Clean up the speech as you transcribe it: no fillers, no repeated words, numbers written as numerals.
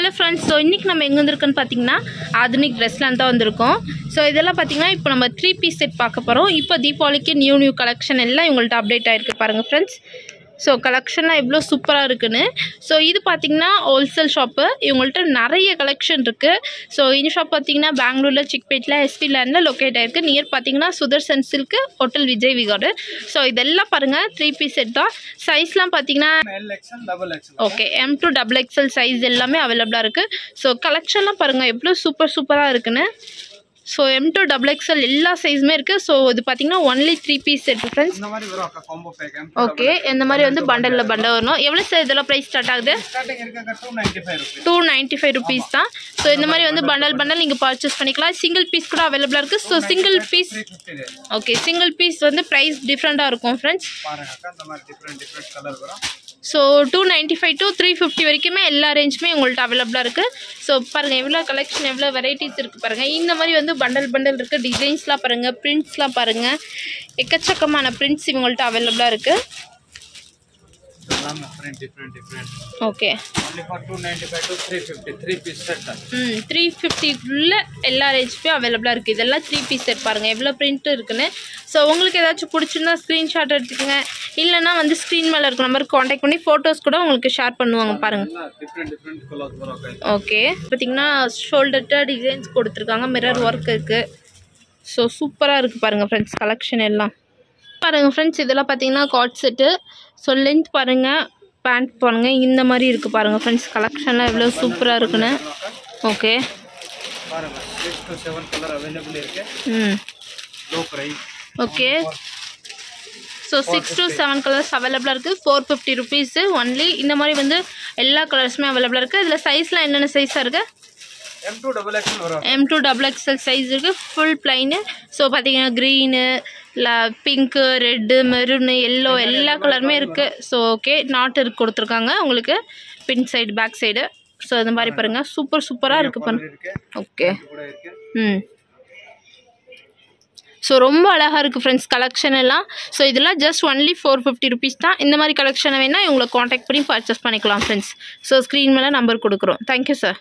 Hello friends, so இன்றைக்கி நம்ம எங்கே வந்திருக்கோன்னு பார்த்தீங்கன்னா ஆதுனிக் ட்ரெஸ்லாம் தான் வந்திருக்கோம். ஸோ இதெல்லாம் பார்த்தீங்கன்னா இப்போ நம்ம 3 பீஸ் செட் பார்க்க போகிறோம். இப்போ தீபாவளிக்கு நியூ கலெக்ஷன் எல்லாம் இவங்கள்ட்ட அப்டேட் ஆகிருக்கு பாருங்கள் ஃப்ரெண்ட்ஸ். ஸோ கலெக்ஷன்லாம் எவ்வளோ சூப்பராக இருக்குன்னு. ஸோ இது பார்த்திங்கன்னா ஹோல்சேல் ஷாப்பு. இவங்கள்ட்ட நிறைய கலெக்ஷன் இருக்குது. ஸோ இந்த ஷாப் பார்த்திங்கன்னா பெங்களூரில் சிக்பேட்டில் எஸ்பி லேண்டில் லொக்கேட் ஆகிருக்கு. நியர் பார்த்திங்கன்னா சுதர்சன் சில்க்கு ஹோட்டல் விஜய் விகாடு. ஸோ இதெல்லாம் பாருங்கள் 3 பீஸ் செட் தான். சைஸ்லாம் பார்த்திங்கன்னா okay M to XXL size எல்லாமே அவைலபிளாக இருக்குது. ஸோ கலெக்ஷன்லாம் பாருங்கள் எவ்வளோ சூப்பராக இருக்குன்னு. ஸோ M to XXL எல்லா சைஸுமே இருக்குது. ஸோ இது பார்த்தீங்கன்னா only 3 piece set friends. Okay, இந்த மாதிரி வந்து பண்டல் வரணும். எவ்வளோ சார் இதெல்லாம் ப்ரைஸ் ஸ்டார்ட் ஆகுது? 295 ருபீஸ் தான். ஸோ இந்த மாதிரி வந்து பண்டல் நீங்கள் பர்ச்சேஸ் பண்ணிக்கலாம். சிங்கிள் பீஸ் கூட அவைலபிளாக இருக்குது. So single piece okay, single piece வந்து ப்ரைஸ் டிஃப்ரெண்ட்டாக இருக்கும் ஃப்ரெண்ட்ஸ். ஸோ 295 to 350 வரைக்குமே எல்லா ரேஞ்சுமே உங்கள்கிட்ட அவைலபிளாக இருக்குது. ஸோ பாருங்கள் எவ்வளோ கலெக்ஷன், எவ்வளோ வெரைட்டிஸ் இருக்குது பாருங்கள். இந்த மாதிரி வந்து பண்டல் இருக்குது. டிசைன்ஸ்லாம் பாருங்கள், பிரிண்ட்ஸ்லாம் பாருங்கள், எக்கச்சக்கமான பிரிண்ட்ஸ் இவங்கள்ட்ட அவைலபிளாக இருக்குது. ஓகே, 350 எல்லா ரேஞ்சுமே அவைலபிளாக இருக்குது. இதெல்லாம் 3 பீஸ் செட் பாருங்கள் எவ்வளோ பிரிண்ட் இருக்குன்னு. ஸோ உங்களுக்கு ஏதாச்சும் பிடிச்சிருந்தா ஸ்க்ரீன்ஷாட் எடுத்துக்கோங்க. இல்லைனா வந்து ஸ்க்ரீன் மேலே இருக்கிற நம்பருக்கு காண்டாக்ட் பண்ணி ஃபோட்டோஸ் கூட உங்களுக்கு ஷேர் பண்ணுவாங்க பாருங்கள். ஓகே, பார்த்தீங்கன்னா ஷோல்டர்ட்ட டிசைன்ஸ் கொடுத்துருக்காங்க, மிரர் ஒர்க் இருக்குது. ஸோ சூப்பராக இருக்குது பாருங்கள் ஃப்ரெண்ட்ஸ் கலெக்ஷன் எல்லாம் பாருங்கள் ஃப்ரெண்ட்ஸ். இதெல்லாம் பார்த்தீங்கன்னா காட் செட்டு. ஸோ லென்த் பாருங்கள், பேண்ட் பாருங்கள், இந்த மாதிரி இருக்குது பாருங்கள் ஃப்ரெண்ட்ஸ். கலெக்ஷன்லாம் எவ்வளோ சூப்பராக இருக்குன்னு. Okay, okay. So 6 to 7 colours அவைலபிளாக இருக்குது. 450 ருபீஸு ஒன்லி. இந்த மாதிரி வந்து எல்லா கலர்ஸுமே அவைலபிளாக இருக்குது. இதில் சைஸ்லாம் என்னென்ன சைஸாக இருக்குது? M to XXL சைஸ் இருக்குது. Full plain. ஸோ பார்த்தீங்கன்னா green, pink, red, maroon, yellow எல்லா கலருமே இருக்குது. ஸோ ஓகே, நாட் கொடுத்துருக்காங்க உங்களுக்கு பின் சைடு பேக் சைடு. ஸோ இந்த மாதிரி பாருங்கள் சூப்பராக இருக்குது பாருங்க. ஓகே, ஸோ ரொம்ப அழகாக இருக்குது ஃப்ரெண்ட்ஸ் கலெக்ஷன் எல்லாம். ஸோ இதெல்லாம் ஜஸ்ட் ஒன்லி 450 ருபீஸ் தான். இந்த மாதிரி கலெக்ஷனை வேணால் இவங்களை காண்டாக்ட் பண்ணி பர்ச்சேஸ் பண்ணிக்கலாம் ஃப்ரெண்ட்ஸ். ஸோ ஸ்க்ரீன் மேலே நம்பர் கொடுக்குறோம். Thank you sir.